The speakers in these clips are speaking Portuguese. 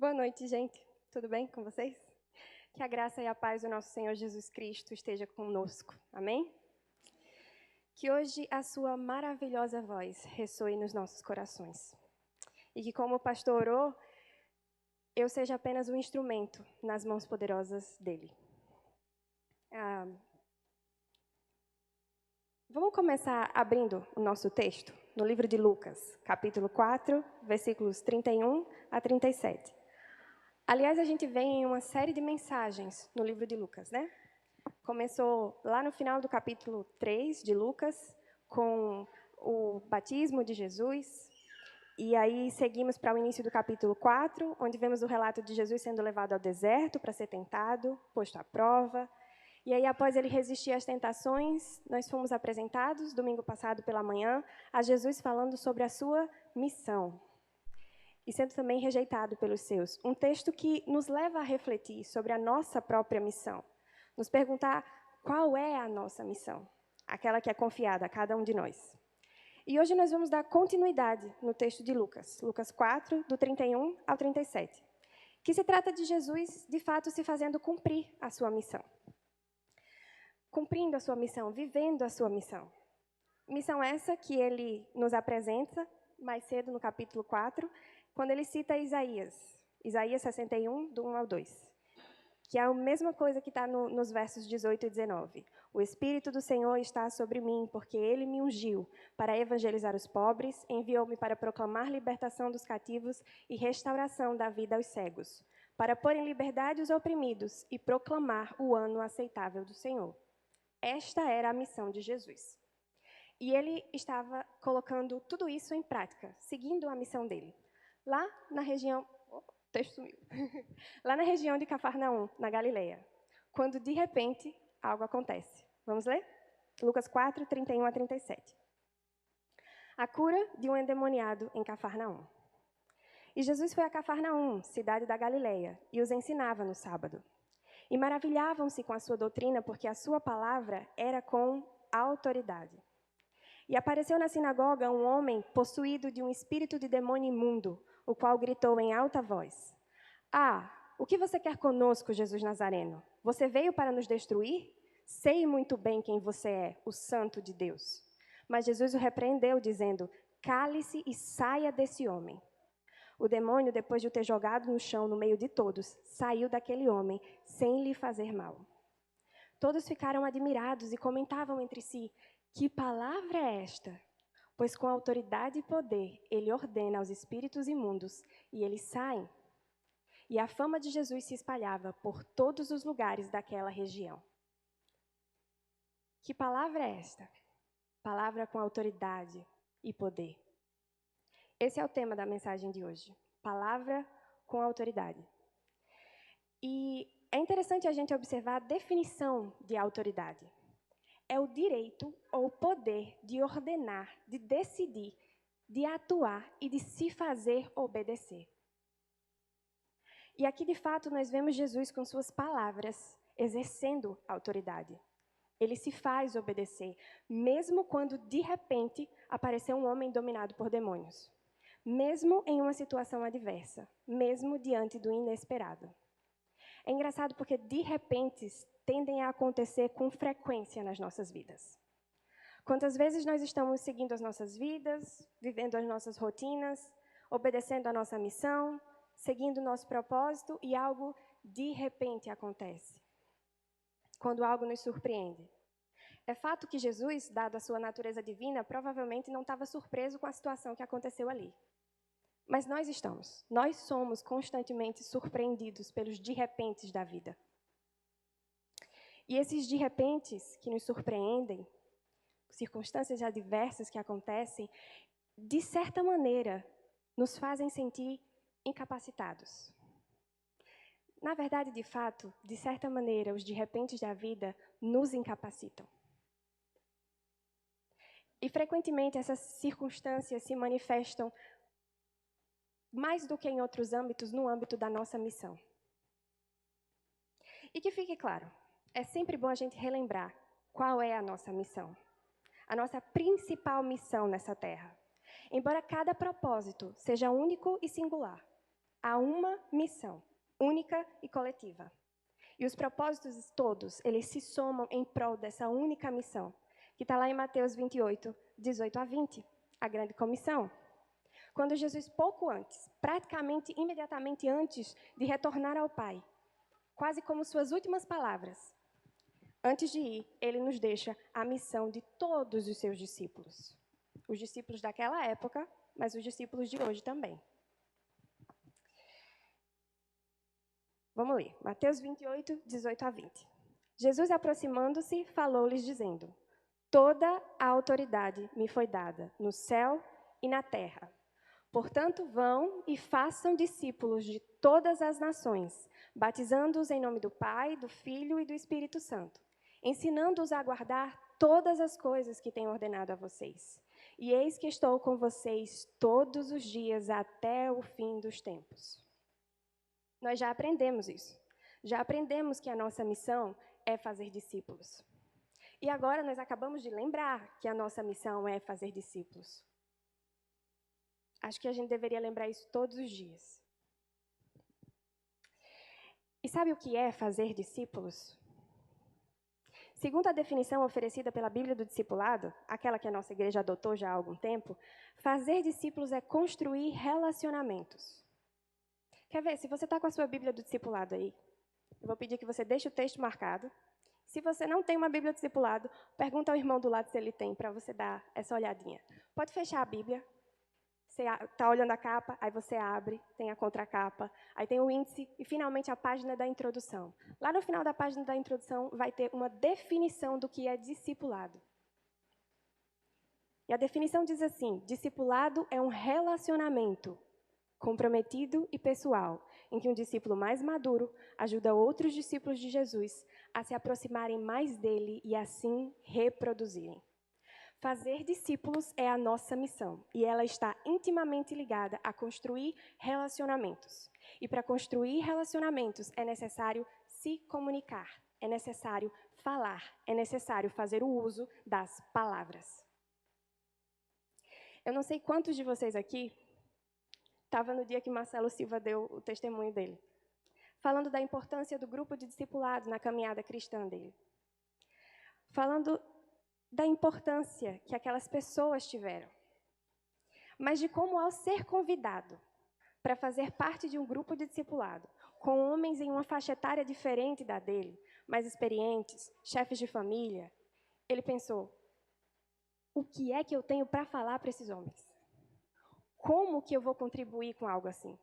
Boa noite, gente. Tudo bem com vocês? Que a graça e a paz do nosso Senhor Jesus Cristo esteja conosco. Amém? Que hoje a sua maravilhosa voz ressoe nos nossos corações. E que, como o pastor orou, eu seja apenas um instrumento nas mãos poderosas dele. Vamos começar abrindo o nosso texto no livro de Lucas, capítulo 4, versículos 31 a 37. Aliás, a gente vem em uma série de mensagens no livro de Lucas, né? Começou lá no final do capítulo 3 de Lucas, com o batismo de Jesus. E aí seguimos para o início do capítulo 4, onde vemos o relato de Jesus sendo levado ao deserto para ser tentado, posto à prova. E aí, após ele resistir às tentações, nós fomos apresentados, domingo passado pela manhã, a Jesus falando sobre a sua missão. E sendo também rejeitado pelos seus. Um texto que nos leva a refletir sobre a nossa própria missão. Nos perguntar qual é a nossa missão, aquela que é confiada a cada um de nós. E hoje nós vamos dar continuidade no texto de Lucas, Lucas 4, do 31 ao 37, que se trata de Jesus, de fato, se fazendo cumprir a sua missão. Cumprindo a sua missão, vivendo a sua missão. Missão essa que ele nos apresenta mais cedo no capítulo 4, quando ele cita Isaías 61, do 1 ao 2, que é a mesma coisa que está nos versos 18 e 19. O Espírito do Senhor está sobre mim, porque Ele me ungiu para evangelizar os pobres, enviou-me para proclamar libertação dos cativos e restauração da vida aos cegos, para pôr em liberdade os oprimidos e proclamar o ano aceitável do Senhor. Esta era a missão de Jesus. E ele estava colocando tudo isso em prática, seguindo a missão dele. Lá na região... o texto sumiu. Lá na região de Cafarnaum, na Galileia, quando de repente algo acontece. Vamos ler? Lucas 4, 31 a 37. A cura de um endemoniado em Cafarnaum. E Jesus foi a Cafarnaum, cidade da Galileia, e os ensinava no sábado. E maravilhavam-se com a sua doutrina, porque a sua palavra era com autoridade. E apareceu na sinagoga um homem possuído de um espírito de demônio imundo, o qual gritou em alta voz: "Ah, o que você quer conosco, Jesus Nazareno? Você veio para nos destruir? Sei muito bem quem você é, o Santo de Deus." Mas Jesus o repreendeu, dizendo: "Cale-se e saia desse homem." O demônio, depois de o ter jogado no chão no meio de todos, saiu daquele homem, sem lhe fazer mal. Todos ficaram admirados e comentavam entre si: "Que palavra é esta? Pois com autoridade e poder ele ordena aos espíritos imundos e eles saem." E a fama de Jesus se espalhava por todos os lugares daquela região. Que palavra é esta? Palavra com autoridade e poder. Esse é o tema da mensagem de hoje. Palavra com autoridade. E é interessante a gente observar a definição de autoridade. É o direito ou o poder de ordenar, de decidir, de atuar e de se fazer obedecer. E aqui, de fato, nós vemos Jesus com suas palavras exercendo autoridade. Ele se faz obedecer, mesmo quando, de repente, apareceu um homem dominado por demônios. Mesmo em uma situação adversa, mesmo diante do inesperado. É engraçado porque, de repente, tendem a acontecer com frequência nas nossas vidas. Quantas vezes nós estamos seguindo as nossas vidas, vivendo as nossas rotinas, obedecendo a nossa missão, seguindo o nosso propósito e algo de repente acontece. Quando algo nos surpreende. É fato que Jesus, dado a sua natureza divina, provavelmente não estava surpreso com a situação que aconteceu ali. Mas nós somos constantemente surpreendidos pelos de repentes da vida. E esses de repentes que nos surpreendem, circunstâncias adversas que acontecem, de certa maneira, nos fazem sentir incapacitados. Na verdade, de fato, de certa maneira, os de repentes da vida nos incapacitam. E frequentemente essas circunstâncias se manifestam mais do que em outros âmbitos, no âmbito da nossa missão. E que fique claro, é sempre bom a gente relembrar qual é a nossa missão. A nossa principal missão nessa terra. Embora cada propósito seja único e singular, a uma missão, única e coletiva. E os propósitos todos, eles se somam em prol dessa única missão, que está lá em Mateus 28, 18 a 20, a grande comissão. Quando Jesus, pouco antes, praticamente imediatamente antes de retornar ao Pai, quase como suas últimas palavras, antes de ir, ele nos deixa a missão de todos os seus discípulos. Os discípulos daquela época, mas os discípulos de hoje também. Vamos ler, Mateus 28, 18 a 20. Jesus, aproximando-se, falou-lhes, dizendo: toda a autoridade me foi dada, no céu e na terra. Portanto, vão e façam discípulos de todas as nações, batizando-os em nome do Pai, do Filho e do Espírito Santo, ensinando-os a guardar todas as coisas que tenho ordenado a vocês. E eis que estou com vocês todos os dias até o fim dos tempos. Nós já aprendemos isso. Já aprendemos que a nossa missão é fazer discípulos. E agora nós acabamos de lembrar que a nossa missão é fazer discípulos. Acho que a gente deveria lembrar isso todos os dias. E sabe o que é fazer discípulos? Segundo a definição oferecida pela Bíblia do Discipulado, aquela que a nossa igreja adotou já há algum tempo, fazer discípulos é construir relacionamentos. Quer ver? Se você está com a sua Bíblia do Discipulado aí, eu vou pedir que você deixe o texto marcado. Se você não tem uma Bíblia do Discipulado, pergunta ao irmão do lado se ele tem, para você dar essa olhadinha. Pode fechar a Bíblia. Você está olhando a capa, aí você abre, tem a contracapa, aí tem o índice e, finalmente, a página da introdução. Lá no final da página da introdução vai ter uma definição do que é discipulado. E a definição diz assim: discipulado é um relacionamento comprometido e pessoal, em que um discípulo mais maduro ajuda outros discípulos de Jesus a se aproximarem mais dele e, assim, reproduzirem. Fazer discípulos é a nossa missão, e ela está intimamente ligada a construir relacionamentos. E para construir relacionamentos é necessário se comunicar, é necessário falar, é necessário fazer o uso das palavras. Eu não sei quantos de vocês aqui estavam no dia que Marcelo Silva deu o testemunho dele, falando da importância do grupo de discipulado na caminhada cristã dele. Falando da importância que aquelas pessoas tiveram, mas de como, ao ser convidado para fazer parte de um grupo de discipulado, com homens em uma faixa etária diferente da dele, mais experientes, chefes de família, ele pensou: o que é que eu tenho para falar para esses homens? Como que eu vou contribuir com algo assim?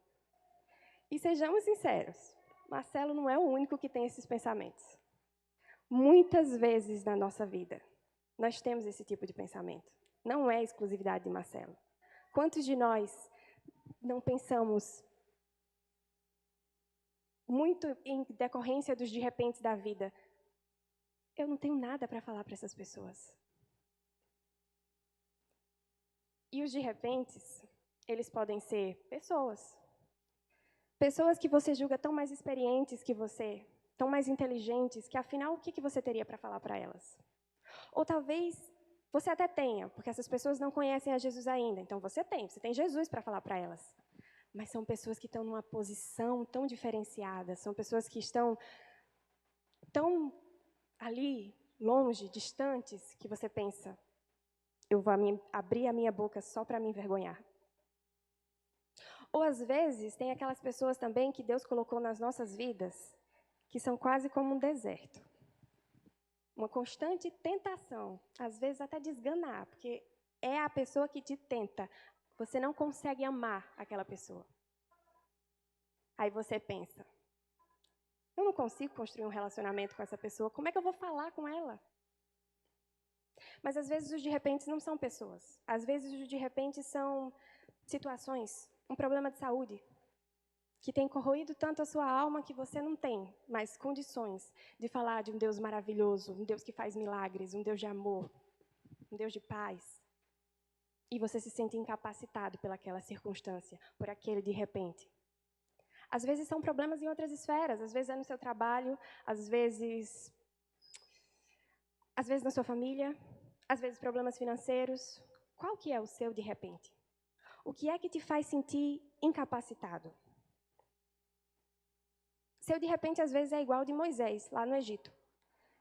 E sejamos sinceros, Marcelo não é o único que tem esses pensamentos. Muitas vezes na nossa vida, nós temos esse tipo de pensamento. Não é exclusividade de Marcelo. Quantos de nós não pensamos muito em decorrência dos de repente da vida? Eu não tenho nada para falar para essas pessoas. E os de repentes, eles podem ser pessoas. Pessoas que você julga tão mais experientes que você, tão mais inteligentes, que afinal, o que você teria para falar para elas? Ou talvez você até tenha, porque essas pessoas não conhecem a Jesus ainda. Então você tem Jesus para falar para elas. Mas são pessoas que estão numa posição tão diferenciada, são pessoas que estão tão ali, longe, distantes, que você pensa: eu vou abrir a minha boca só para me envergonhar. Ou às vezes tem aquelas pessoas também que Deus colocou nas nossas vidas, que são quase como um deserto. Uma constante tentação, às vezes até desganar, porque é a pessoa que te tenta. Você não consegue amar aquela pessoa. Aí você pensa: eu não consigo construir um relacionamento com essa pessoa, como é que eu vou falar com ela? Mas às vezes os de repente não são pessoas. Às vezes os de repente são situações, um problema de saúde, que tem corroído tanto a sua alma que você não tem mais condições de falar de um Deus maravilhoso, um Deus que faz milagres, um Deus de amor, um Deus de paz. E você se sente incapacitado pelaquela circunstância, por aquele de repente. Às vezes são problemas em outras esferas, às vezes é no seu trabalho, às vezes na sua família, às vezes problemas financeiros. Qual que é o seu de repente? O que é que te faz sentir incapacitado? seu de repente às vezes é igual de Moisés, lá no Egito,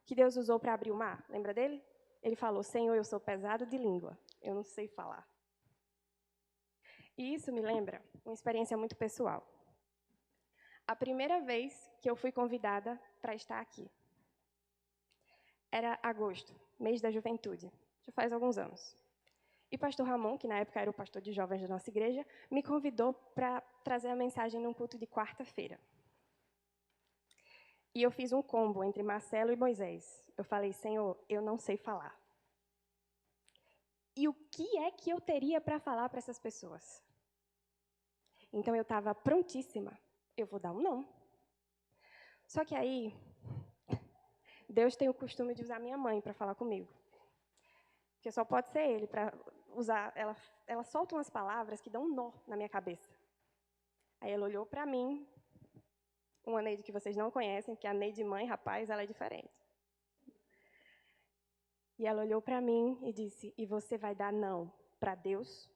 que Deus usou para abrir o mar. Lembra dele? Ele falou: Senhor, eu sou pesado de língua, eu não sei falar. E isso me lembra uma experiência muito pessoal. A primeira vez que eu fui convidada para estar aqui. Era agosto, mês da juventude, já faz alguns anos. E pastor Ramon, que na época era o pastor de jovens da nossa igreja, me convidou para trazer a mensagem num culto de quarta-feira. E eu fiz um combo entre Marcelo e Moisés. Eu falei: Senhor, eu não sei falar. E o que é que eu teria para falar para essas pessoas? Então eu estava prontíssima. Eu vou dar um não. Só que aí, Deus tem o costume de usar minha mãe para falar comigo. Porque só pode ser ele para usar. Ela solta umas palavras que dão um nó na minha cabeça. Aí ela olhou para mim, uma Neide que vocês não conhecem, que a Neide mãe, rapaz, ela é diferente. E ela olhou para mim e disse: e você vai dar não para Deus?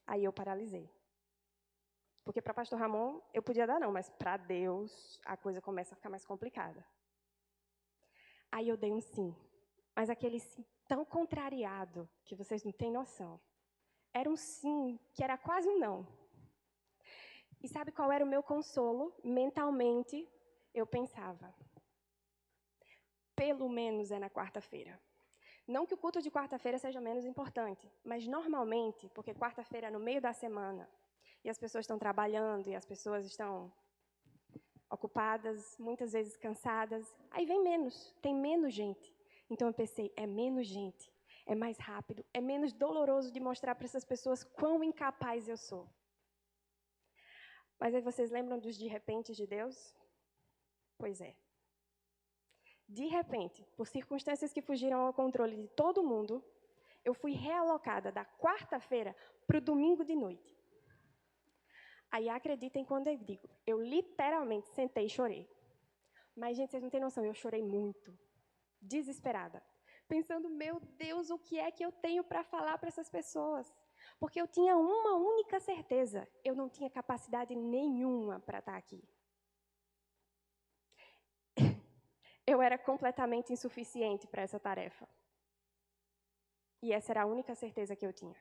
Aí eu paralisei. Porque para pastor Ramon eu podia dar não, mas para Deus a coisa começa a ficar mais complicada. Aí eu dei um sim. Mas aquele sim tão contrariado que vocês não têm noção. Era um sim que era quase um não. E sabe qual era o meu consolo? Mentalmente, eu pensava: pelo menos é na quarta-feira. Não que o culto de quarta-feira seja menos importante, mas normalmente, porque quarta-feira é no meio da semana, e as pessoas estão trabalhando, e as pessoas estão ocupadas, muitas vezes cansadas, aí vem menos, tem menos gente. Então eu pensei: é menos gente, é mais rápido, é menos doloroso de mostrar para essas pessoas quão incapaz eu sou. Mas aí vocês lembram dos de repente de Deus? Pois é. De repente, por circunstâncias que fugiram ao controle de todo mundo, eu fui realocada da quarta-feira para o domingo de noite. Aí acreditem quando eu digo, eu literalmente sentei e chorei. Mas, gente, vocês não têm noção, eu chorei muito, desesperada, pensando: meu Deus, o que é que eu tenho para falar para essas pessoas? Porque eu tinha uma única certeza: eu não tinha capacidade nenhuma para estar aqui. Eu era completamente insuficiente para essa tarefa. E essa era a única certeza que eu tinha.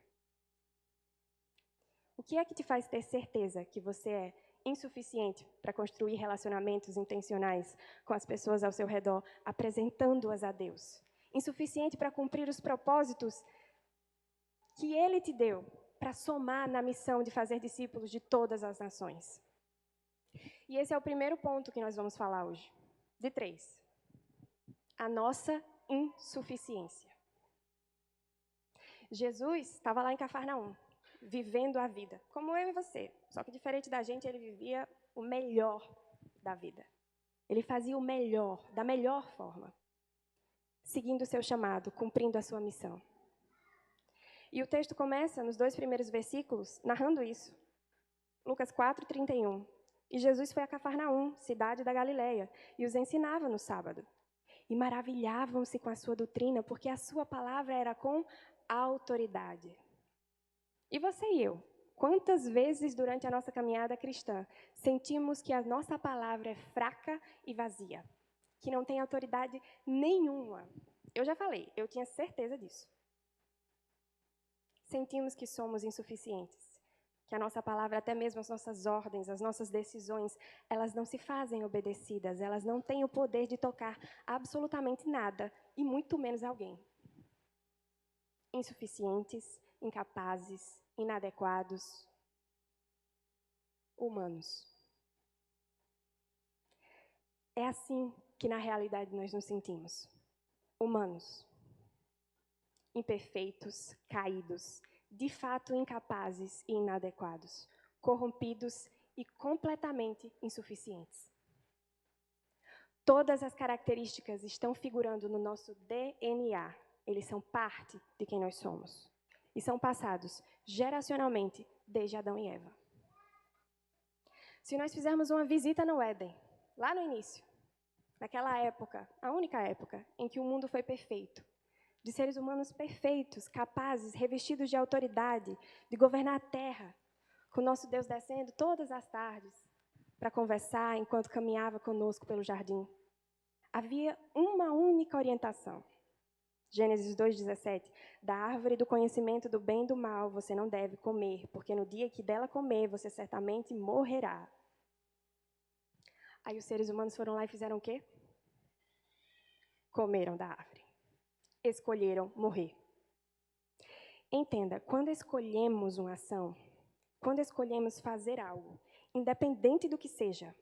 O que é que te faz ter certeza que você é insuficiente para construir relacionamentos intencionais com as pessoas ao seu redor, apresentando-as a Deus? Insuficiente para cumprir os propósitos que Ele te deu para somar na missão de fazer discípulos de todas as nações? E esse é o primeiro ponto que nós vamos falar hoje, de 3. A nossa insuficiência. Jesus estava lá em Cafarnaum, vivendo a vida, como eu e você. Só que diferente da gente, ele vivia o melhor da vida. Ele fazia o melhor, da melhor forma, seguindo o seu chamado, cumprindo a sua missão. E o texto começa, nos 2 primeiros versículos, narrando isso. Lucas 4:31. E Jesus foi a Cafarnaum, cidade da Galileia, e os ensinava no sábado. E maravilhavam-se com a sua doutrina, porque a sua palavra era com autoridade. E você e eu, quantas vezes durante a nossa caminhada cristã sentimos que a nossa palavra é fraca e vazia, que não tem autoridade nenhuma? Eu já falei, eu tinha certeza disso. Sentimos que somos insuficientes, que a nossa palavra, até mesmo as nossas ordens, as nossas decisões, elas não se fazem obedecidas, elas não têm o poder de tocar absolutamente nada, e muito menos alguém. Insuficientes, incapazes, inadequados, humanos. É assim que na realidade nós nos sentimos. Humanos. Imperfeitos, caídos, de fato incapazes e inadequados, corrompidos e completamente insuficientes. Todas as características estão figurando no nosso DNA. Eles são parte de quem nós somos. E são passados geracionalmente desde Adão e Eva. Se nós fizermos uma visita no Éden, lá no início, naquela época, a única época em que o mundo foi perfeito, de seres humanos perfeitos, capazes, revestidos de autoridade, de governar a terra, com o nosso Deus descendo todas as tardes para conversar enquanto caminhava conosco pelo jardim. Havia uma única orientação. Gênesis 2,17. Da árvore do conhecimento do bem e do mal você não deve comer, porque no dia que dela comer, você certamente morrerá. Aí os seres humanos foram lá e fizeram o quê? Comeram da árvore. Escolheram morrer. Entenda, quando escolhemos uma ação, quando escolhemos fazer algo, independente do que seja,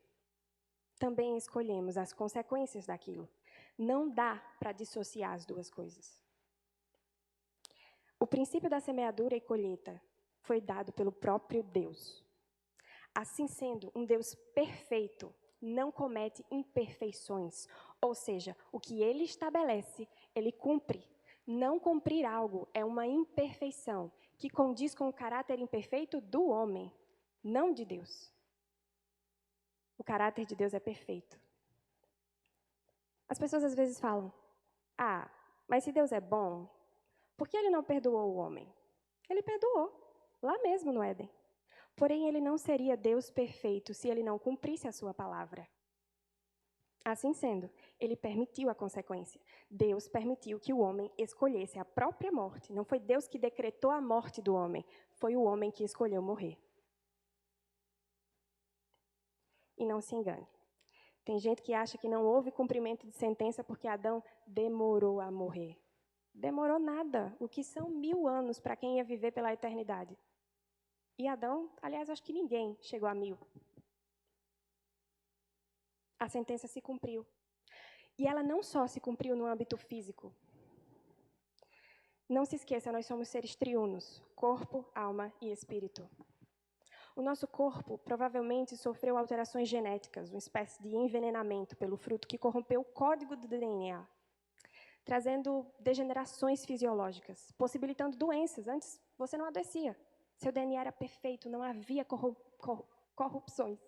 também escolhemos as consequências daquilo. Não dá para dissociar as duas coisas. O princípio da semeadura e colheita foi dado pelo próprio Deus. Assim sendo, um Deus perfeito não comete imperfeições, ou seja, o que ele estabelece, ele cumpre. Não cumprir algo é uma imperfeição que condiz com o caráter imperfeito do homem, não de Deus. O caráter de Deus é perfeito. As pessoas às vezes falam: ah, mas se Deus é bom, por que ele não perdoou o homem? Ele perdoou, lá mesmo no Éden. Porém, ele não seria Deus perfeito se ele não cumprisse a sua palavra. Assim sendo, ele permitiu a consequência. Deus permitiu que o homem escolhesse a própria morte. Não foi Deus que decretou a morte do homem, foi o homem que escolheu morrer. E não se engane. Tem gente que acha que não houve cumprimento de sentença porque Adão demorou a morrer. Demorou nada. O que são 1000 anos para quem ia viver pela eternidade? E Adão, aliás, acho que ninguém chegou a 1000. A sentença se cumpriu. E ela não só se cumpriu no âmbito físico. Não se esqueça, nós somos seres triunos, corpo, alma e espírito. O nosso corpo provavelmente sofreu alterações genéticas, uma espécie de envenenamento pelo fruto que corrompeu o código do DNA, trazendo degenerações fisiológicas, possibilitando doenças. Antes você não adoecia. Seu DNA era perfeito, não havia corrupções.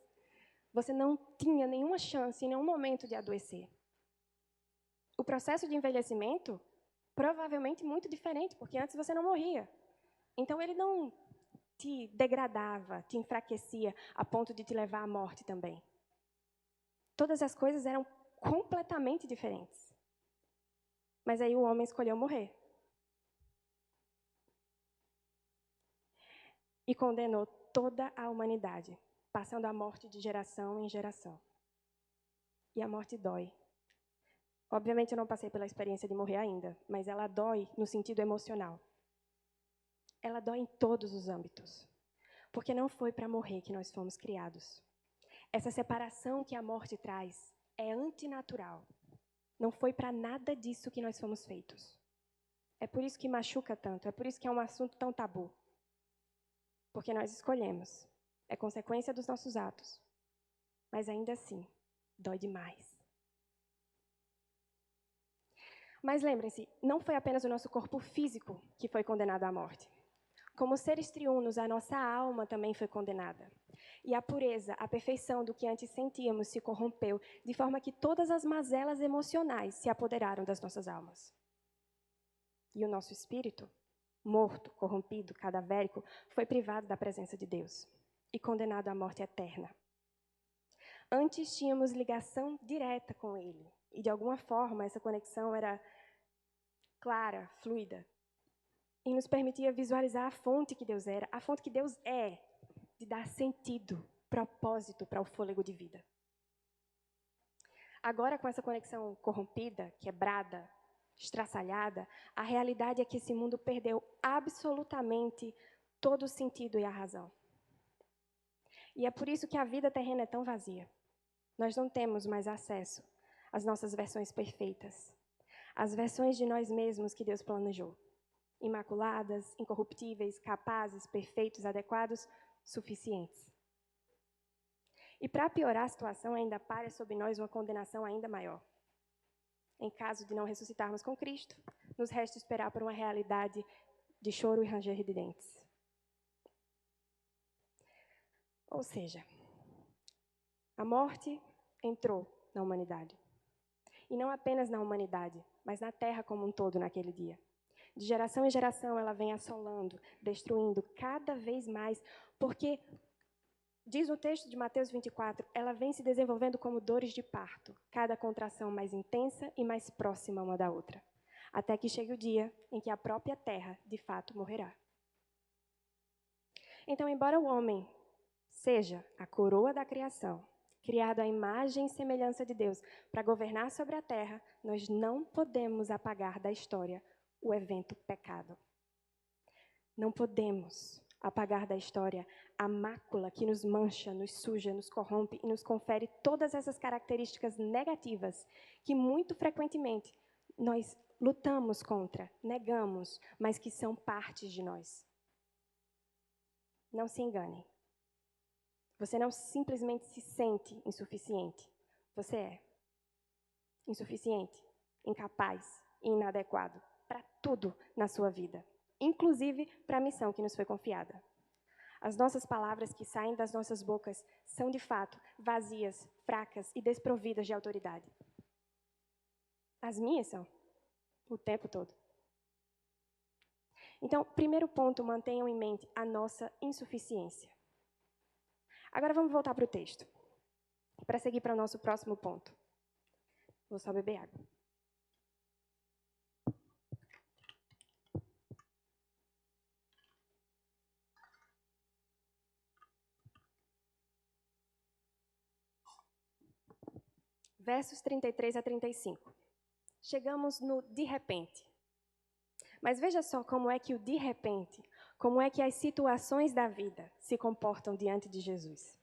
Você não tinha nenhuma chance em nenhum momento de adoecer. O processo de envelhecimento, provavelmente muito diferente, porque antes você não morria. Então ele não te degradava, te enfraquecia, a ponto de te levar à morte também. Todas as coisas eram completamente diferentes. Mas aí o homem escolheu morrer. E condenou toda a humanidade, passando a morte de geração em geração. E a morte dói. Obviamente eu não passei pela experiência de morrer ainda, mas ela dói no sentido emocional. Ela dói em todos os âmbitos. Porque não foi para morrer que nós fomos criados. Essa separação que a morte traz é antinatural. Não foi para nada disso que nós fomos feitos. É por isso que machuca tanto, é por isso que é um assunto tão tabu. Porque nós escolhemos. É consequência dos nossos atos. Mas ainda assim, dói demais. Mas lembrem-se, não foi apenas o nosso corpo físico que foi condenado à morte. Como seres triunos, a nossa alma também foi condenada. E a pureza, a perfeição do que antes sentíamos se corrompeu, de forma que todas as mazelas emocionais se apoderaram das nossas almas. E o nosso espírito, morto, corrompido, cadavérico, foi privado da presença de Deus e condenado à morte eterna. Antes tínhamos ligação direta com Ele, e de alguma forma essa conexão era clara, fluida, e nos permitia visualizar a fonte que Deus era, a fonte que Deus é, de dar sentido, propósito para o fôlego de vida. Agora, com essa conexão corrompida, quebrada, estraçalhada, a realidade é que esse mundo perdeu absolutamente todo o sentido e a razão. E é por isso que a vida terrena é tão vazia. Nós não temos mais acesso às nossas versões perfeitas, às versões de nós mesmos que Deus planejou. Imaculadas, incorruptíveis, capazes, perfeitos, adequados, suficientes. E para piorar a situação, ainda paira sobre nós uma condenação ainda maior. Em caso de não ressuscitarmos com Cristo, nos resta esperar por uma realidade de choro e ranger de dentes. Ou seja, a morte entrou na humanidade. E não apenas na humanidade, mas na terra como um todo naquele dia. De geração em geração, ela vem assolando, destruindo cada vez mais, porque, diz o texto de Mateus 24, ela vem se desenvolvendo como dores de parto, cada contração mais intensa e mais próxima uma da outra, até que chegue o dia em que a própria terra, de fato, morrerá. Então, embora o homem seja a coroa da criação, criado à imagem e semelhança de Deus para governar sobre a terra, nós não podemos apagar da história o evento pecado. Não podemos apagar da história a mácula que nos mancha, nos suja, nos corrompe e nos confere todas essas características negativas que muito frequentemente nós lutamos contra, negamos, mas que são partes de nós. Não se engane. Você não simplesmente se sente insuficiente. Você é insuficiente, incapaz e inadequado para tudo na sua vida, inclusive para a missão que nos foi confiada. As nossas palavras que saem das nossas bocas são, de fato, vazias, fracas e desprovidas de autoridade. As minhas são, o tempo todo. Então, primeiro ponto, mantenham em mente a nossa insuficiência. Agora vamos voltar para o texto, para seguir para o nosso próximo ponto. Vou só beber água. Versos 33 a 35. Chegamos no de repente. Mas veja só como é que o de repente, como é que as situações da vida se comportam diante de Jesus.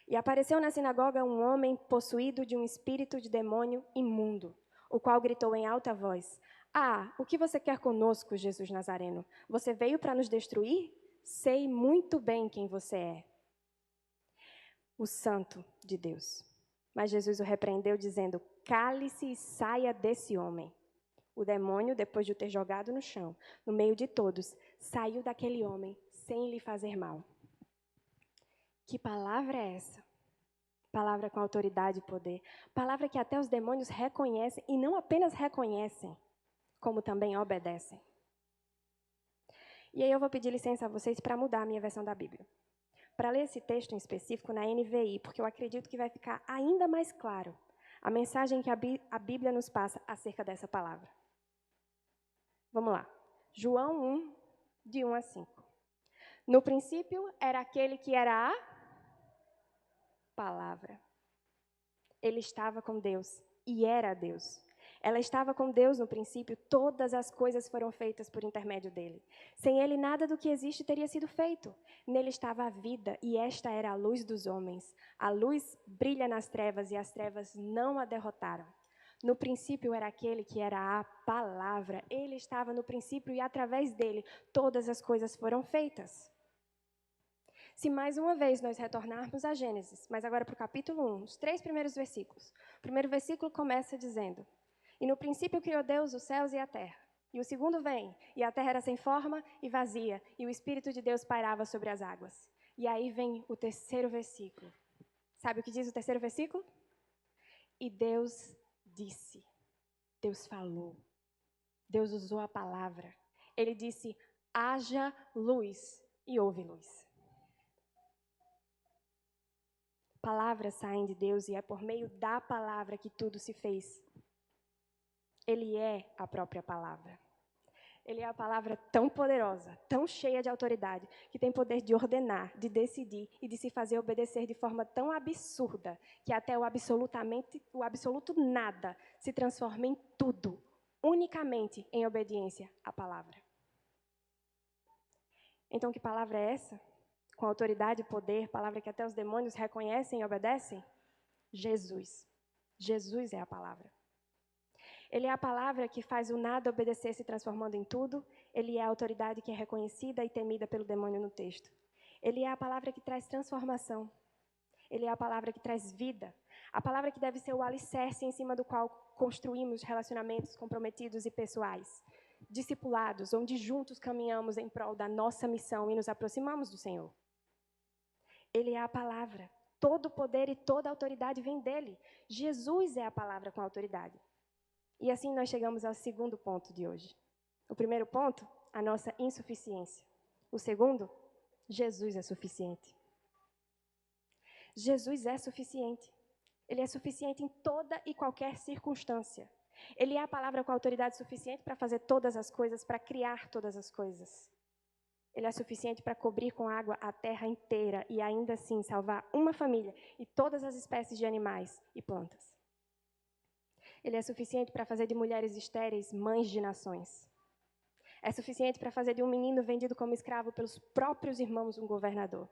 E apareceu na sinagoga um homem possuído de um espírito de demônio imundo, o qual gritou em alta voz: "Ah, o que você quer conosco, Jesus Nazareno? Você veio para nos destruir? Sei muito bem quem você é, o Santo de Deus." Mas Jesus o repreendeu, dizendo: "Cale-se e saia desse homem." O demônio, depois de o ter jogado no chão, no meio de todos, saiu daquele homem sem lhe fazer mal. Que palavra é essa? Palavra com autoridade e poder. Palavra que até os demônios reconhecem, e não apenas reconhecem, como também obedecem. E aí eu vou pedir licença a vocês para mudar a minha versão da Bíblia. Para ler esse texto em específico na NVI, porque eu acredito que vai ficar ainda mais claro a mensagem que a Bíblia nos passa acerca dessa palavra. Vamos lá. João 1, de 1 a 5. No princípio era aquele que era a palavra. Ele estava com Deus e era Deus. Ela estava com Deus no princípio, todas as coisas foram feitas por intermédio dele. Sem ele, nada do que existe teria sido feito. Nele estava a vida, e esta era a luz dos homens. A luz brilha nas trevas, e as trevas não a derrotaram. No princípio era aquele que era a palavra. Ele estava no princípio, e através dele todas as coisas foram feitas. Se mais uma vez nós retornarmos a Gênesis, mas agora para o capítulo 1, os 3 primeiros versículos. O primeiro versículo começa dizendo: "E no princípio criou Deus os céus e a terra." E o segundo vem: "E a terra era sem forma e vazia, e o Espírito de Deus pairava sobre as águas." E aí vem o terceiro versículo. Sabe o que diz o terceiro versículo? "E Deus disse." Deus falou. Deus usou a palavra. Ele disse: "Haja luz", e houve luz. Palavras saem de Deus e é por meio da palavra que tudo se fez. Ele é a própria palavra. Ele é a palavra tão poderosa, tão cheia de autoridade, que tem poder de ordenar, de decidir e de se fazer obedecer de forma tão absurda que até o absoluto nada se transforma em tudo, unicamente em obediência à palavra. Então, que palavra é essa? Com autoridade e poder, palavra que até os demônios reconhecem e obedecem? Jesus. Jesus é a palavra. Ele é a palavra que faz o nada obedecer se transformando em tudo. Ele é a autoridade que é reconhecida e temida pelo demônio no texto. Ele é a palavra que traz transformação. Ele é a palavra que traz vida. A palavra que deve ser o alicerce em cima do qual construímos relacionamentos comprometidos e pessoais, discipulados, onde juntos caminhamos em prol da nossa missão e nos aproximamos do Senhor. Ele é a palavra. Todo o poder e toda a autoridade vem dele. Jesus é a palavra com autoridade. E assim nós chegamos ao segundo ponto de hoje. O primeiro ponto, a nossa insuficiência. O segundo, Jesus é suficiente. Jesus é suficiente. Ele é suficiente em toda e qualquer circunstância. Ele é a palavra com autoridade suficiente para fazer todas as coisas, para criar todas as coisas. Ele é suficiente para cobrir com água a terra inteira e ainda assim salvar uma família e todas as espécies de animais e plantas. Ele é suficiente para fazer de mulheres estéreis mães de nações. É suficiente para fazer de um menino vendido como escravo pelos próprios irmãos um governador.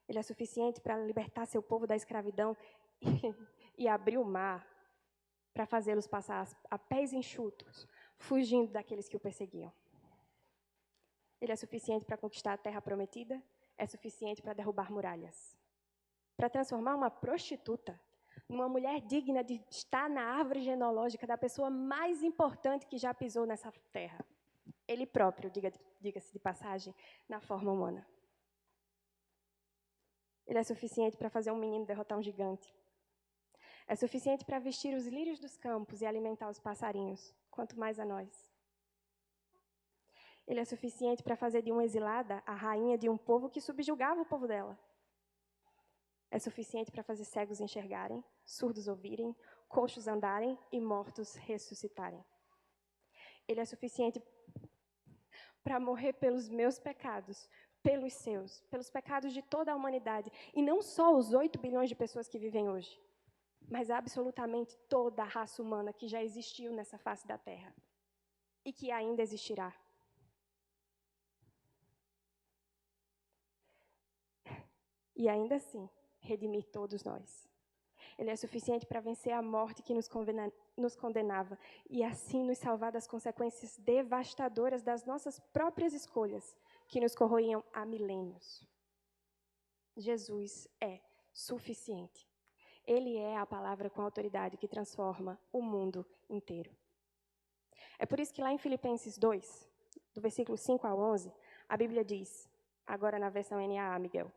Ele é suficiente para libertar seu povo da escravidão e abrir o mar para fazê-los passar a pés enxutos, fugindo daqueles que o perseguiam. Ele é suficiente para conquistar a terra prometida, é suficiente para derrubar muralhas. Para transformar uma prostituta numa mulher digna de estar na árvore genealógica da pessoa mais importante que já pisou nessa terra. Ele próprio, diga-se de passagem, na forma humana. Ele é suficiente para fazer um menino derrotar um gigante. É suficiente para vestir os lírios dos campos e alimentar os passarinhos, quanto mais a nós. Ele é suficiente para fazer de uma exilada a rainha de um povo que subjugava o povo dela. É suficiente para fazer cegos enxergarem, surdos ouvirem, coxos andarem e mortos ressuscitarem. Ele é suficiente para morrer pelos meus pecados, pelos seus, pelos pecados de toda a humanidade. E não só os 8 bilhões de pessoas que vivem hoje, mas absolutamente toda a raça humana que já existiu nessa face da Terra e que ainda existirá. E ainda assim, redimir todos nós. Ele é suficiente para vencer a morte que nos condenava e assim nos salvar das consequências devastadoras das nossas próprias escolhas, que nos corroíam há milênios. Jesus é suficiente. Ele é a palavra com autoridade que transforma o mundo inteiro. É por isso que lá em Filipenses 2, do versículo 5 ao 11, a Bíblia diz, agora na versão NAA, Miguel: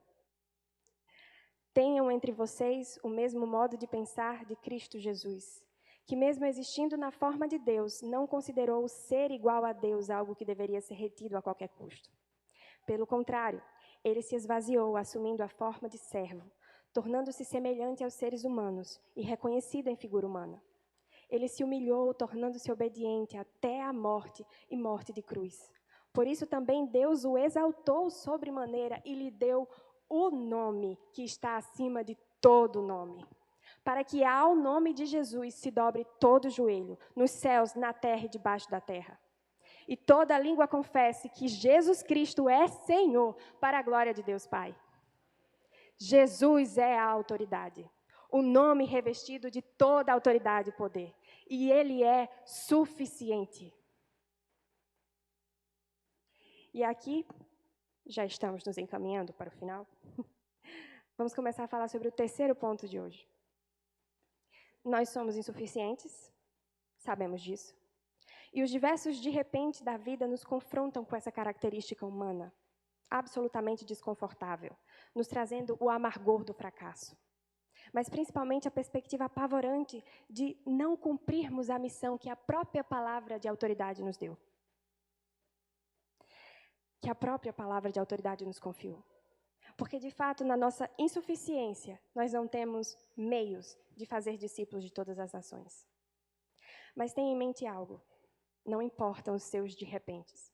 tenham entre vocês o mesmo modo de pensar de Cristo Jesus, que mesmo existindo na forma de Deus, não considerou o ser igual a Deus algo que deveria ser retido a qualquer custo. Pelo contrário, ele se esvaziou, assumindo a forma de servo, tornando-se semelhante aos seres humanos e reconhecido em figura humana. Ele se humilhou, tornando-se obediente até a morte e morte de cruz. Por isso também Deus o exaltou sobremaneira e lhe deu o nome que está acima de todo nome, para que ao nome de Jesus se dobre todo o joelho, nos céus, na terra e debaixo da terra. E toda língua confesse que Jesus Cristo é Senhor, para a glória de Deus Pai. Jesus é a autoridade, o nome revestido de toda a autoridade e poder. E Ele é suficiente. E aqui, já estamos nos encaminhando para o final. Vamos começar a falar sobre o terceiro ponto de hoje. Nós somos insuficientes, sabemos disso. E os diversos de repente da vida nos confrontam com essa característica humana, absolutamente desconfortável, nos trazendo o amargor do fracasso. Mas principalmente a perspectiva apavorante de não cumprirmos a missão que a própria palavra de autoridade nos deu. Que a própria palavra de autoridade nos confiou. Porque, de fato, na nossa insuficiência, nós não temos meios de fazer discípulos de todas as nações. Mas tenha em mente algo. Não importam os seus de repentes,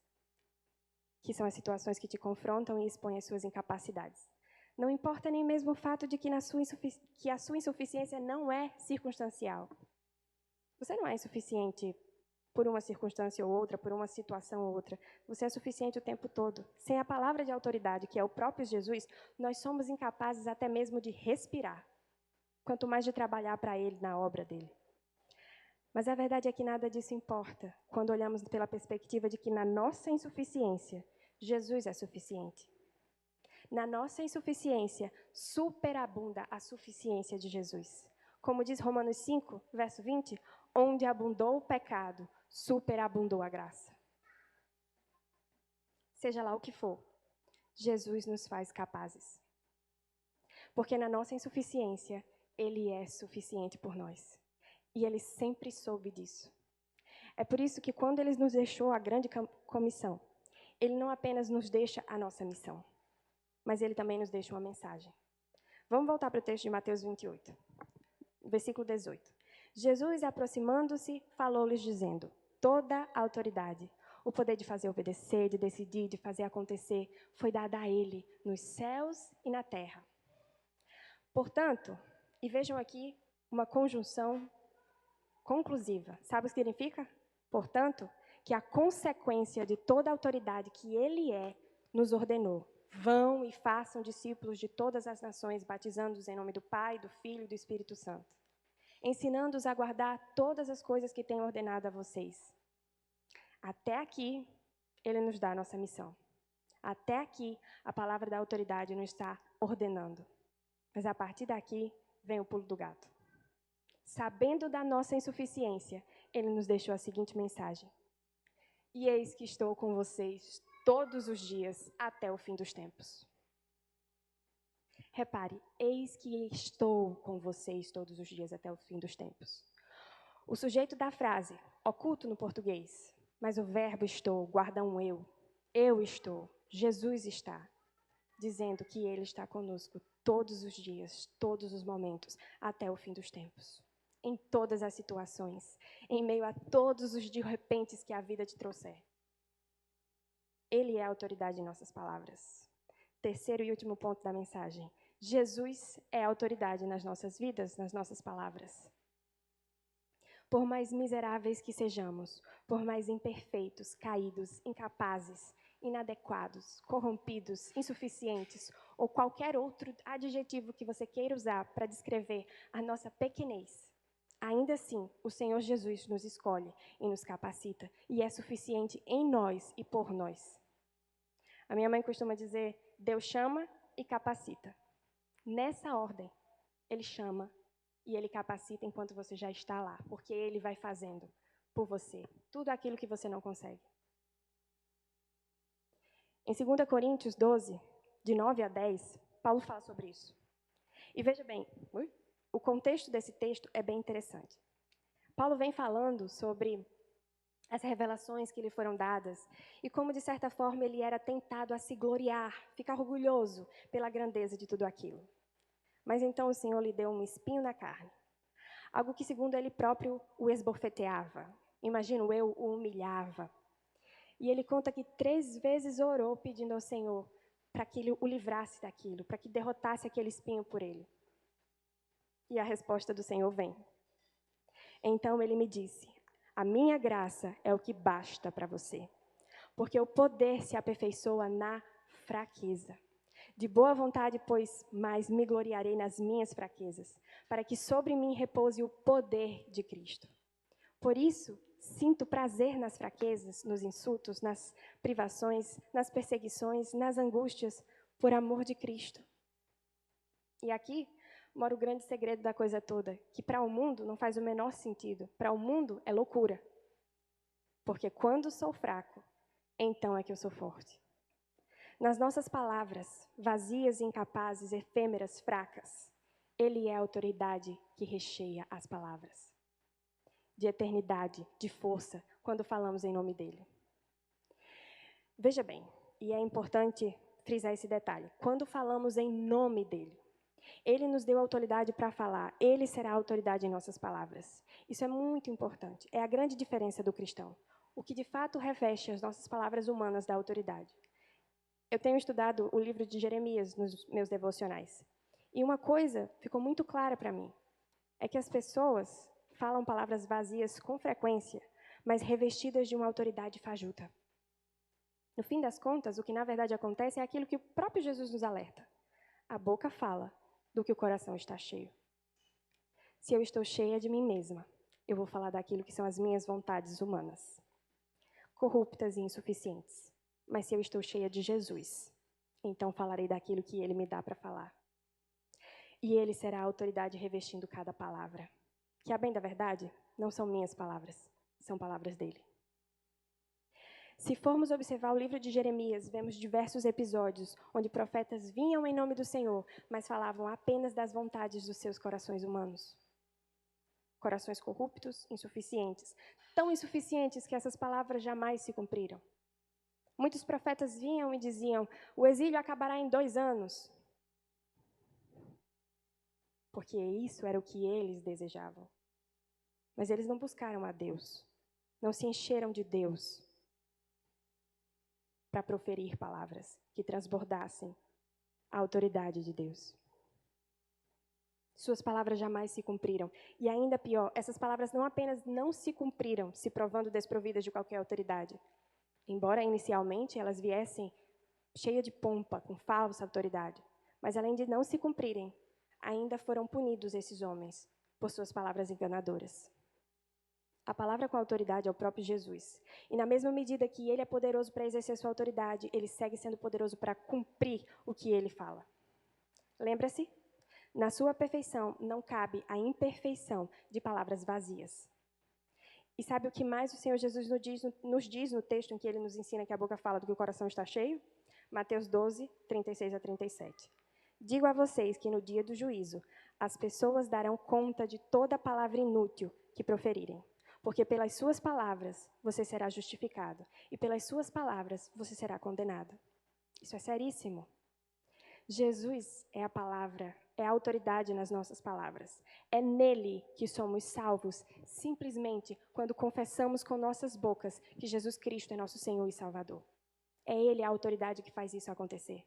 que são as situações que te confrontam e expõem as suas incapacidades. Não importa nem mesmo o fato de que a sua insuficiência não é circunstancial. Você não é insuficiente por uma circunstância ou outra, por uma situação ou outra. Você é suficiente o tempo todo. Sem a palavra de autoridade, que é o próprio Jesus, nós somos incapazes até mesmo de respirar, quanto mais de trabalhar para Ele na obra dEle. Mas a verdade é que nada disso importa, quando olhamos pela perspectiva de que na nossa insuficiência, Jesus é suficiente. Na nossa insuficiência, superabunda a suficiência de Jesus. Como diz Romanos 5, verso 20, onde abundou o pecado, superabundou a graça. Seja lá o que for, Jesus nos faz capazes. Porque na nossa insuficiência, Ele é suficiente por nós. E Ele sempre soube disso. É por isso que quando ele nos deixou a grande comissão, ele não apenas nos deixa a nossa missão, mas ele também nos deixa uma mensagem. Vamos voltar para o texto de Mateus 28, versículo 18. Jesus, aproximando-se, falou-lhes dizendo: toda a autoridade, o poder de fazer obedecer, de decidir, de fazer acontecer, foi dada a ele, nos céus e na terra. Portanto, e vejam aqui uma conjunção conclusiva. Sabe o que significa? Portanto, que a consequência de toda a autoridade que ele nos ordenou. Vão e façam discípulos de todas as nações, batizando-os em nome do Pai, do Filho e do Espírito Santo, ensinando-os a guardar todas as coisas que tenho ordenado a vocês. Até aqui, ele nos dá a nossa missão. Até aqui, a palavra da autoridade nos está ordenando. Mas a partir daqui, vem o pulo do gato. Sabendo da nossa insuficiência, ele nos deixou a seguinte mensagem: e eis que estou com vocês todos os dias até o fim dos tempos. Repare, eis que estou com vocês todos os dias até o fim dos tempos. O sujeito da frase, oculto no português, mas o verbo estou guarda um eu. Eu estou, Jesus está, dizendo que ele está conosco todos os dias, todos os momentos, até o fim dos tempos. Em todas as situações, em meio a todos os de repentes que a vida te trouxer. Ele é a autoridade em nossas palavras. Terceiro e último ponto da mensagem. Jesus é a autoridade nas nossas vidas, nas nossas palavras. Por mais miseráveis que sejamos, por mais imperfeitos, caídos, incapazes, inadequados, corrompidos, insuficientes, ou qualquer outro adjetivo que você queira usar para descrever a nossa pequenez, ainda assim, o Senhor Jesus nos escolhe e nos capacita, e é suficiente em nós e por nós. A minha mãe costuma dizer, Deus chama e capacita. Nessa ordem, Ele chama e Ele capacita enquanto você já está lá, porque Ele vai fazendo por você tudo aquilo que você não consegue. Em 2 Coríntios 12, de 9 a 10, Paulo fala sobre isso. E veja bem, o contexto desse texto é bem interessante. Paulo vem falando sobre as revelações que lhe foram dadas e como, de certa forma, ele era tentado a se gloriar, ficar orgulhoso pela grandeza de tudo aquilo. Mas então o Senhor lhe deu um espinho na carne, algo que, segundo ele próprio, o esbofeteava. Imagino eu, o humilhava. E ele conta que 3 vezes orou pedindo ao Senhor para que ele o livrasse daquilo, para que derrotasse aquele espinho por ele. E a resposta do Senhor vem. Então ele me disse: a minha graça é o que basta para você, porque o poder se aperfeiçoa na fraqueza. De boa vontade, pois, mais me gloriarei nas minhas fraquezas, para que sobre mim repouse o poder de Cristo. Por isso, sinto prazer nas fraquezas, nos insultos, nas privações, nas perseguições, nas angústias, por amor de Cristo. E aqui mora o grande segredo da coisa toda, que para o mundo não faz o menor sentido. Para o mundo é loucura. Porque quando sou fraco, então é que eu sou forte. Nas nossas palavras, vazias, incapazes, efêmeras, fracas, Ele é a autoridade que recheia as palavras. De eternidade, de força, quando falamos em nome dEle. Veja bem, e é importante frisar esse detalhe, quando falamos em nome dEle, Ele nos deu autoridade para falar, Ele será a autoridade em nossas palavras. Isso é muito importante, é a grande diferença do cristão. O que de fato reveste as nossas palavras humanas da autoridade. Eu tenho estudado o livro de Jeremias nos meus devocionais. E uma coisa ficou muito clara para mim, é que as pessoas falam palavras vazias com frequência, mas revestidas de uma autoridade fajuta. No fim das contas, o que na verdade acontece é aquilo que o próprio Jesus nos alerta. A boca fala do que o coração está cheio. Se eu estou cheia de mim mesma, eu vou falar daquilo que são as minhas vontades humanas, corruptas e insuficientes. Mas se eu estou cheia de Jesus, então falarei daquilo que Ele me dá para falar. E Ele será a autoridade revestindo cada palavra. Que, a bem da verdade, não são minhas palavras, são palavras dEle. Se formos observar o livro de Jeremias, vemos diversos episódios onde profetas vinham em nome do Senhor, mas falavam apenas das vontades dos seus corações humanos. corações corruptos, insuficientes, tão insuficientes que essas palavras jamais se cumpriram. Muitos profetas vinham e diziam: o exílio acabará em 2 anos. Porque isso era o que eles desejavam. Mas eles não buscaram a Deus, não se encheram de Deus para proferir palavras que transbordassem a autoridade de Deus. Suas palavras jamais se cumpriram. E ainda pior, essas palavras não apenas não se cumpriram, se provando desprovidas de qualquer autoridade. Embora inicialmente elas viessem cheias de pompa, com falsa autoridade. Mas além de não se cumprirem, ainda foram punidos esses homens por suas palavras enganadoras. A palavra com autoridade é o próprio Jesus. E na mesma medida que ele é poderoso para exercer sua autoridade, ele segue sendo poderoso para cumprir o que ele fala. Lembra-se? Na sua perfeição não cabe a imperfeição de palavras vazias. E sabe o que mais o Senhor Jesus nos diz no texto em que ele nos ensina que a boca fala do que o coração está cheio? Mateus 12, 36 a 37. Digo a vocês que no dia do juízo as pessoas darão conta de toda palavra inútil que proferirem. Porque pelas suas palavras você será justificado, e pelas suas palavras você será condenado. Isso é seríssimo. Jesus é a palavra, é a autoridade nas nossas palavras. É nele que somos salvos, simplesmente quando confessamos com nossas bocas que Jesus Cristo é nosso Senhor e Salvador. É ele a autoridade que faz isso acontecer.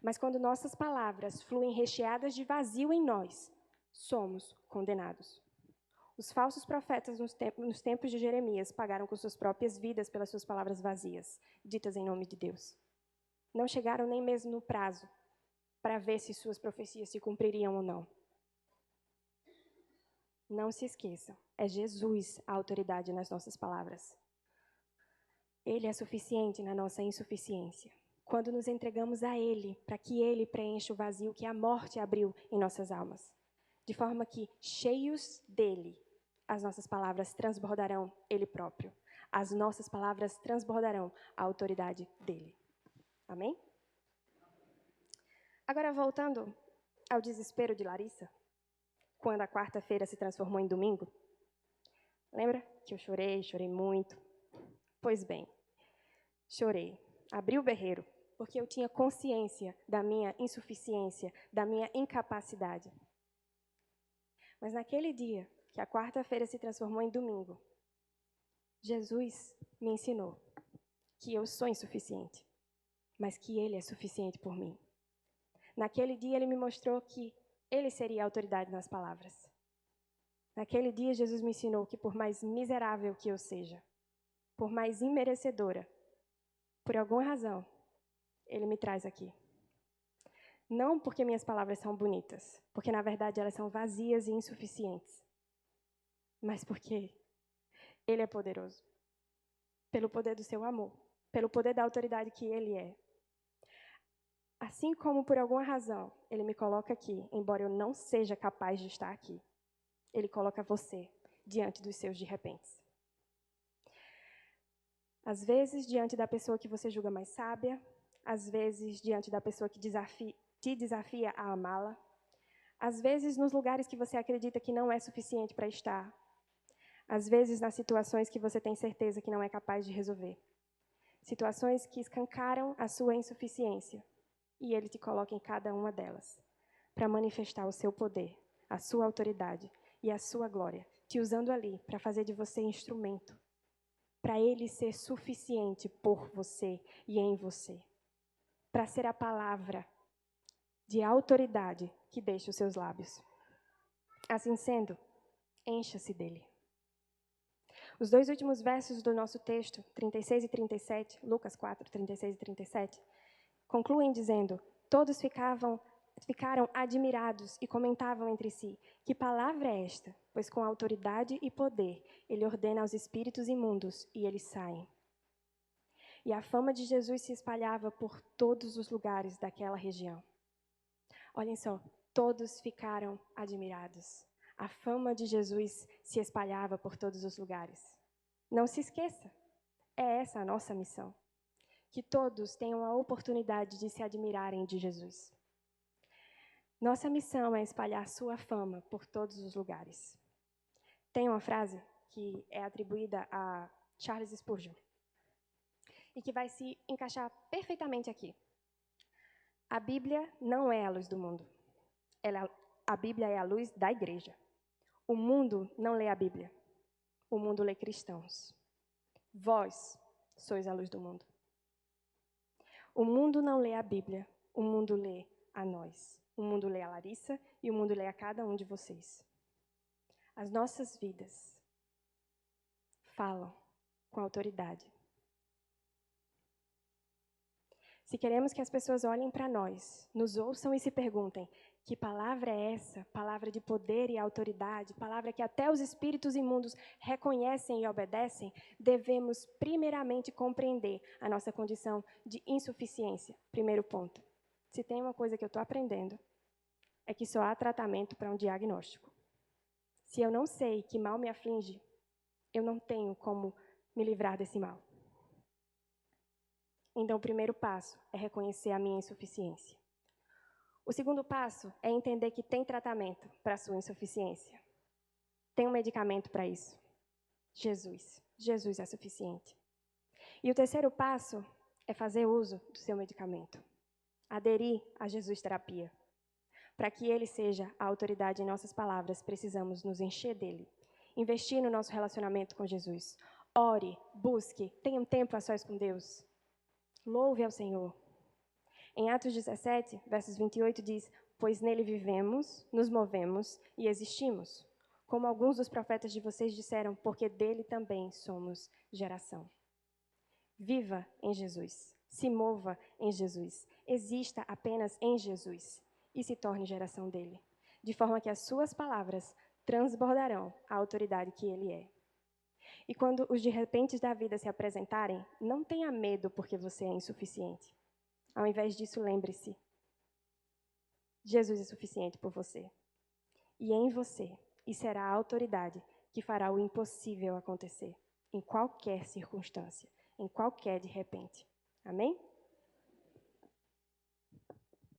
Mas quando nossas palavras fluem recheadas de vazio em nós, somos condenados. Os falsos profetas nos tempos de Jeremias pagaram com suas próprias vidas pelas suas palavras vazias, ditas em nome de Deus. Não chegaram nem mesmo no prazo para ver se suas profecias se cumpririam ou não. Não se esqueçam, é Jesus a autoridade nas nossas palavras. Ele é suficiente na nossa insuficiência. Quando nos entregamos a Ele, para que Ele preencha o vazio que a morte abriu em nossas almas. De forma que, cheios dEle, as nossas palavras transbordarão Ele próprio. As nossas palavras transbordarão a autoridade dEle. Amém? Agora, voltando ao desespero de Larissa, quando a quarta-feira se transformou em domingo. Lembra que eu chorei muito? Pois bem, chorei, abri o berreiro, porque eu tinha consciência da minha insuficiência, da minha incapacidade. Mas naquele dia, que a quarta-feira se transformou em domingo, Jesus me ensinou que eu sou insuficiente, mas que Ele é suficiente por mim. Naquele dia, Ele me mostrou que Ele seria a autoridade nas palavras. Naquele dia, Jesus me ensinou que por mais miserável que eu seja, por mais imerecedora, por alguma razão, Ele me traz aqui. Não porque minhas palavras são bonitas, porque na verdade elas são vazias e insuficientes, mas porque Ele é poderoso. Pelo poder do seu amor, pelo poder da autoridade que Ele é. Assim como por alguma razão Ele me coloca aqui, embora eu não seja capaz de estar aqui, Ele coloca você diante dos seus de repente. Às vezes, diante da pessoa que você julga mais sábia, às vezes, diante da pessoa que te desafia a amá-la, às vezes, nos lugares que você acredita que não é suficiente para estar, às vezes, nas situações que você tem certeza que não é capaz de resolver. Situações que escancaram a sua insuficiência, e Ele te coloca em cada uma delas, para manifestar o seu poder, a sua autoridade e a sua glória, te usando ali para fazer de você instrumento, para Ele ser suficiente por você e em você, para ser a palavra de autoridade que deixa os seus lábios. Assim sendo, encha-se dele. Os 2 últimos versos do nosso texto, 36 e 37, Lucas 4, 36 e 37, concluem dizendo: todos ficaram admirados e comentavam entre si: que palavra é esta? Pois com autoridade e poder ele ordena aos espíritos imundos e eles saem. E a fama de Jesus se espalhava por todos os lugares daquela região. Olhem só, todos ficaram admirados. A fama de Jesus se espalhava por todos os lugares. Não se esqueça, é essa a nossa missão. Que todos tenham a oportunidade de se admirarem de Jesus. Nossa missão é espalhar sua fama por todos os lugares. Tem uma frase que é atribuída a Charles Spurgeon e que vai se encaixar perfeitamente aqui. A Bíblia não é a luz do mundo. A Bíblia é a luz da igreja. O mundo não lê a Bíblia. O mundo lê cristãos. Vós sois a luz do mundo. O mundo não lê a Bíblia. O mundo lê a nós. O mundo lê a Larissa e o mundo lê a cada um de vocês. As nossas vidas falam com autoridade. Se queremos que as pessoas olhem para nós, nos ouçam e se perguntem: que palavra é essa? Palavra de poder e autoridade, palavra que até os espíritos imundos reconhecem e obedecem, devemos primeiramente compreender a nossa condição de insuficiência. Primeiro ponto. Se tem uma coisa que eu estou aprendendo, é que só há tratamento para um diagnóstico. Se eu não sei que mal me aflige, eu não tenho como me livrar desse mal. Então, o primeiro passo é reconhecer a minha insuficiência. O segundo passo é entender que tem tratamento para a sua insuficiência. Tem um medicamento para isso. Jesus. Jesus é suficiente. E o terceiro passo é fazer uso do seu medicamento. Aderir a Jesus Terapia. Para que ele seja a autoridade em nossas palavras, precisamos nos encher dele. Investir no nosso relacionamento com Jesus. Ore, busque, tenha um tempo a sós com Deus. Louve ao Senhor. Em Atos 17, versos 28, diz: pois nele vivemos, nos movemos e existimos. Como alguns dos profetas de vocês disseram, porque dele também somos geração. Viva em Jesus. Se mova em Jesus. Exista apenas em Jesus. E se torne geração dele. De forma que as suas palavras transbordarão a autoridade que ele é. E quando os de repentes da vida se apresentarem, não tenha medo porque você é insuficiente. Ao invés disso, lembre-se: Jesus é suficiente por você. E em você, e será a autoridade que fará o impossível acontecer, em qualquer circunstância, em qualquer de repente. Amém?